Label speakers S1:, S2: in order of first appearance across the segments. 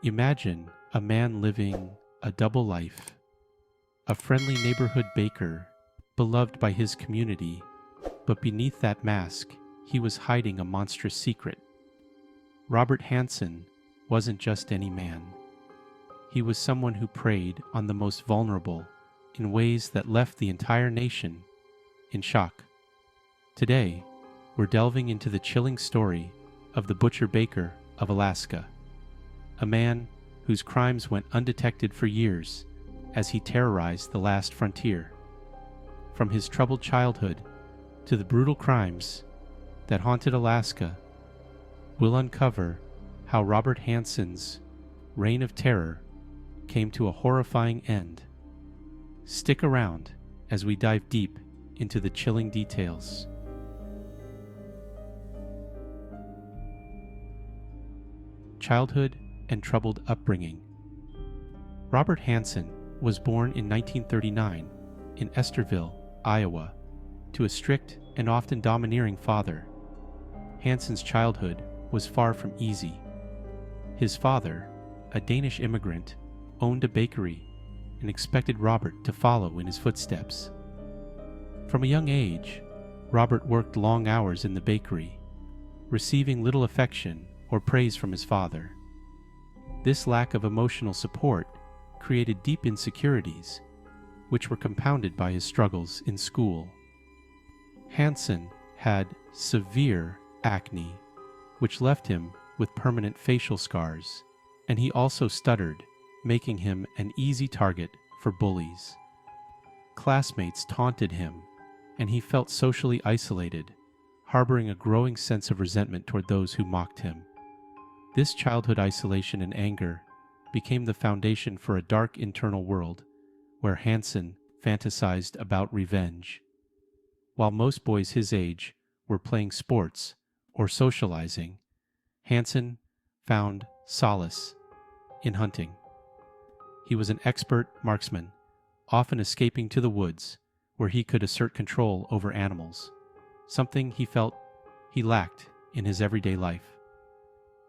S1: Imagine a man living a double life, a friendly neighborhood baker, beloved by his community, but beneath that mask, he was hiding a monstrous secret. Robert Hansen wasn't just any man. He was someone who preyed on the most vulnerable in ways that left the entire nation in shock. Today, we're delving into the chilling story of the Butcher Baker of Alaska, a man whose crimes went undetected for years as he terrorized the last frontier. From his troubled childhood to the brutal crimes that haunted Alaska, we'll uncover how Robert Hansen's reign of terror came to a horrifying end. Stick around as we dive deep into the chilling details. Childhood and troubled upbringing. Robert Hansen was born in 1939 in Esterville, Iowa, to a strict and often domineering father. Hansen's childhood was far from easy. His father, a Danish immigrant, owned a bakery and expected Robert to follow in his footsteps. From a young age, Robert worked long hours in the bakery, receiving little affection or praise from his father. This lack of emotional support created deep insecurities, which were compounded by his struggles in school. Hansen had severe acne, which left him with permanent facial scars, and he also stuttered, making him an easy target for bullies. Classmates taunted him, and he felt socially isolated, harboring a growing sense of resentment toward those who mocked him. This childhood isolation and anger became the foundation for a dark internal world where Hansen fantasized about revenge. While most boys his age were playing sports or socializing, Hansen found solace in hunting. He was an expert marksman, often escaping to the woods where he could assert control over animals, something he felt he lacked in his everyday life.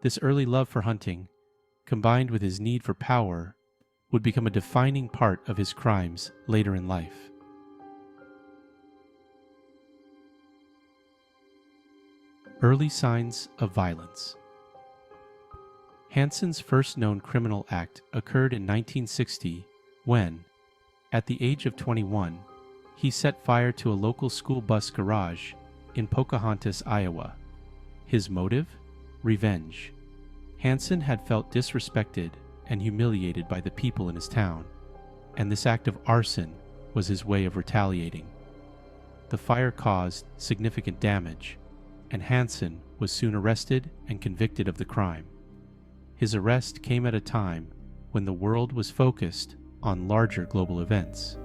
S1: This early love for hunting, combined with his need for power, would become a defining part of his crimes later in life. Early signs of violence. Hansen's first known criminal act occurred in 1960 when, at the age of 21, he set fire to a local school bus garage in Pocahontas, Iowa. His motive? Revenge. Hansen had felt disrespected and humiliated by the people in his town, and this act of arson was his way of retaliating. The fire caused significant damage, and Hansen was soon arrested and convicted of the crime. His arrest came at a time when the world was focused on larger global events.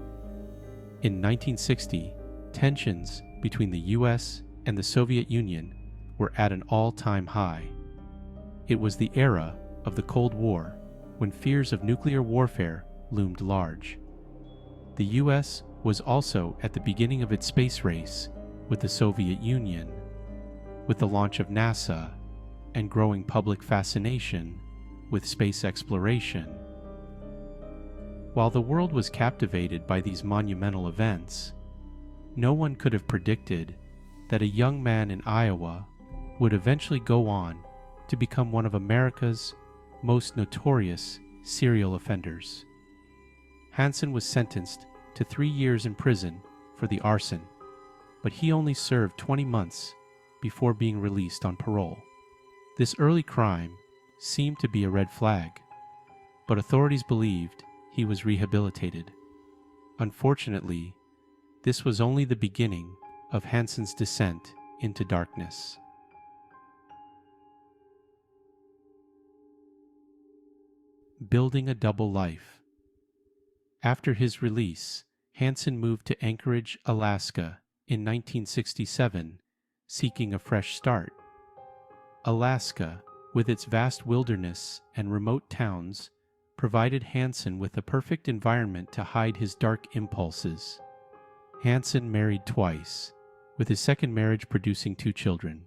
S1: In 1960, tensions between the US and the Soviet Union were at an all-time high. It was the era of the Cold War, when fears of nuclear warfare loomed large. The US was also at the beginning of its space race with the Soviet Union. With the launch of NASA and growing public fascination with space exploration. While the world was captivated by these monumental events, no one could have predicted that a young man in Iowa would eventually go on to become one of America's most notorious serial offenders. Hansen was sentenced to 3 years in prison for the arson, but he only served 20 months before being released on parole. This early crime seemed to be a red flag, but authorities believed he was rehabilitated. Unfortunately, this was only the beginning of Hansen's descent into darkness. Building a double life. After his release, Hansen moved to Anchorage, Alaska in 1967, seeking a fresh start. Alaska, with its vast wilderness and remote towns, provided Hansen with a perfect environment to hide his dark impulses. Hansen married twice, with his second marriage producing 2 children.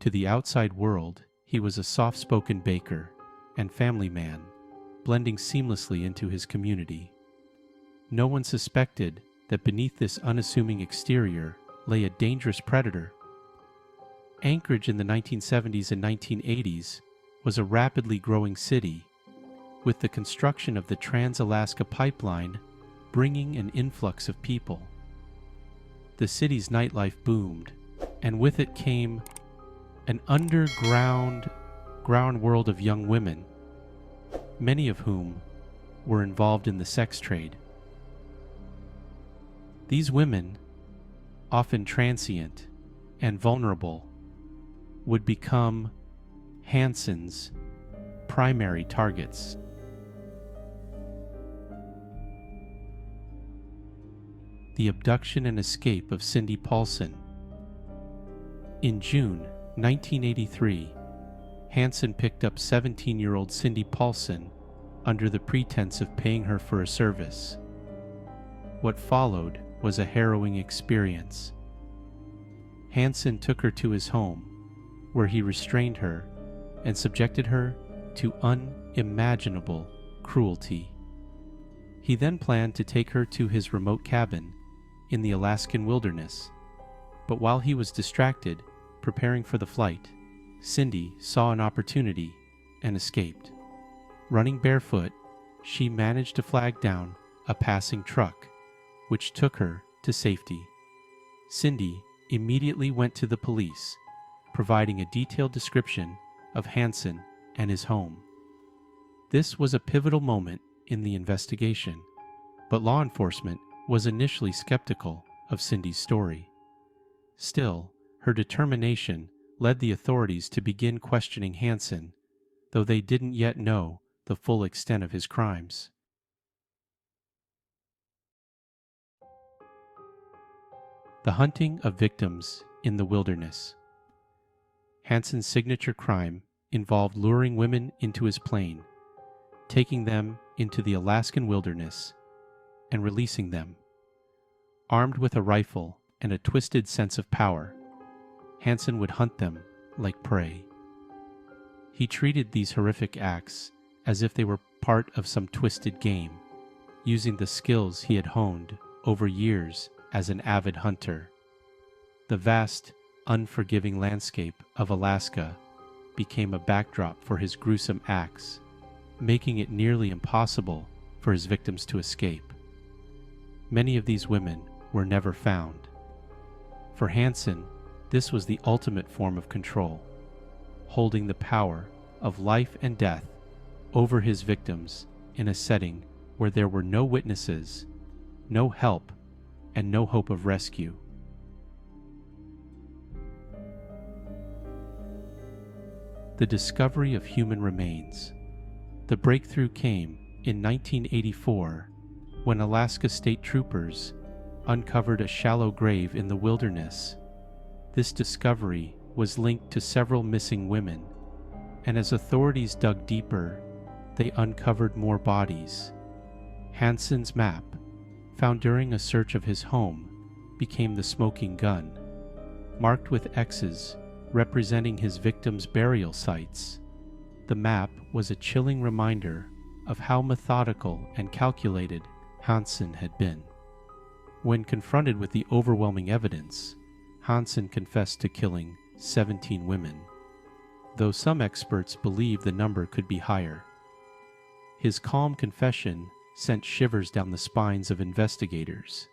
S1: To the outside world, he was a soft-spoken baker, and family man, blending seamlessly into his community. No one suspected that beneath this unassuming exterior lay a dangerous predator. Anchorage in the 1970s and 1980s was a rapidly growing city, with the construction of the Trans-Alaska Pipeline bringing an influx of people. The city's nightlife boomed, and with it came an underground world of young women, many of whom were involved in the sex trade. These women, often transient and vulnerable, would become Hansen's primary targets. The abduction and escape of Cindy Paulson. In June 1983, Hansen picked up 17-year-old Cindy Paulson under the pretense of paying her for a service. What followed was a harrowing experience. Hansen took her to his home, where he restrained her and subjected her to unimaginable cruelty. He then planned to take her to his remote cabin in the Alaskan wilderness, but while he was distracted, preparing for the flight, Cindy saw an opportunity and escaped. Running barefoot, she managed to flag down a passing truck, which took her to safety. Cindy immediately went to the police, providing a detailed description of Hansen and his home. This was a pivotal moment in the investigation, but law enforcement was initially skeptical of Cindy's story. Still, her determination led the authorities to begin questioning Hansen, though they didn't yet know the full extent of his crimes. The hunting of victims in the wilderness. Hansen's signature crime involved luring women into his plane, taking them into the Alaskan wilderness, and releasing them. Armed with a rifle and a twisted sense of power, Hansen would hunt them like prey. He treated these horrific acts as if they were part of some twisted game, using the skills he had honed over years as an avid hunter. The vast, unforgiving landscape of Alaska became a backdrop for his gruesome acts, making it nearly impossible for his victims to escape. Many of these women were never found. For Hansen, this was the ultimate form of control, holding the power of life and death over his victims in a setting where there were no witnesses, no help, and no hope of rescue. The discovery of human remains. The breakthrough came in 1984 when Alaska State Troopers uncovered a shallow grave in the wilderness. This discovery was linked to several missing women, and as authorities dug deeper, they uncovered more bodies. Hansen's map, found during a search of his home, became the smoking gun, marked with X's representing his victims' burial sites. The map was a chilling reminder of how methodical and calculated Hansen had been. When confronted with the overwhelming evidence, Hansen confessed to killing 17 women, though some experts believe the number could be higher. His calm confession sent shivers down the spines of investigators,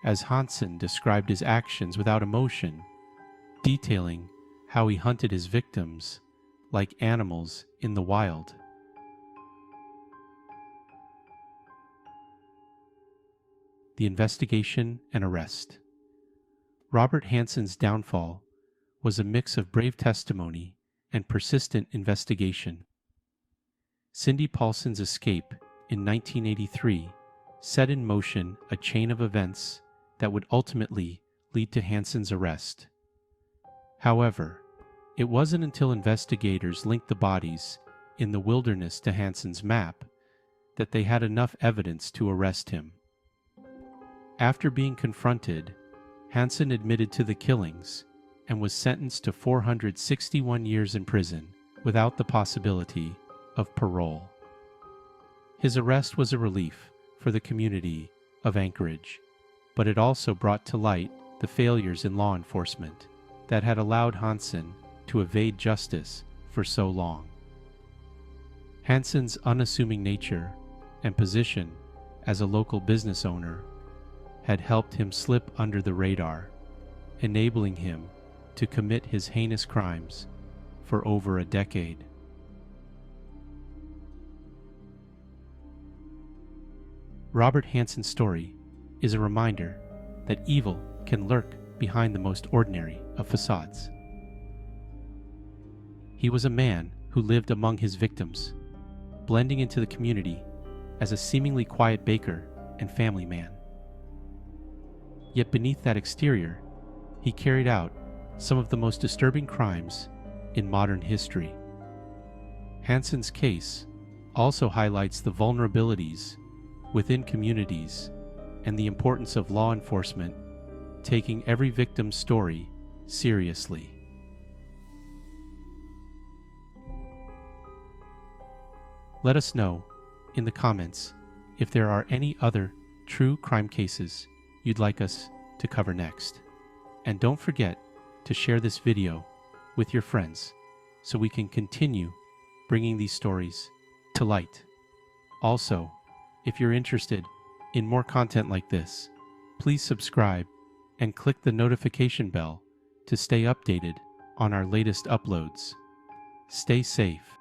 S1: as Hansen described his actions without emotion, detailing how he hunted his victims like animals in the wild. The investigation and arrest. Robert Hansen's downfall was a mix of brave testimony and persistent investigation. Cindy Paulson's escape in 1983 set in motion a chain of events that would ultimately lead to Hansen's arrest. However, it wasn't until investigators linked the bodies in the wilderness to Hansen's map that they had enough evidence to arrest him. After being confronted, Hansen admitted to the killings and was sentenced to 461 years in prison without the possibility of parole. His arrest was a relief for the community of Anchorage, but it also brought to light the failures in law enforcement that had allowed Hansen to evade justice for so long. Hansen's unassuming nature and position as a local business owner had helped him slip under the radar, enabling him to commit his heinous crimes for over a decade. Robert Hansen's story is a reminder that evil can lurk behind the most ordinary of facades. He was a man who lived among his victims, blending into the community as a seemingly quiet baker and family man. Yet beneath that exterior, he carried out some of the most disturbing crimes in modern history. Hansen's case also highlights the vulnerabilities within communities and the importance of law enforcement taking every victim's story seriously. Let us know in the comments if there are any other true crime cases you'd like us to cover next. And don't forget to share this video with your friends so we can continue bringing these stories to light. Also, if you're interested in more content like this, please subscribe and click the notification bell to stay updated on our latest uploads. Stay safe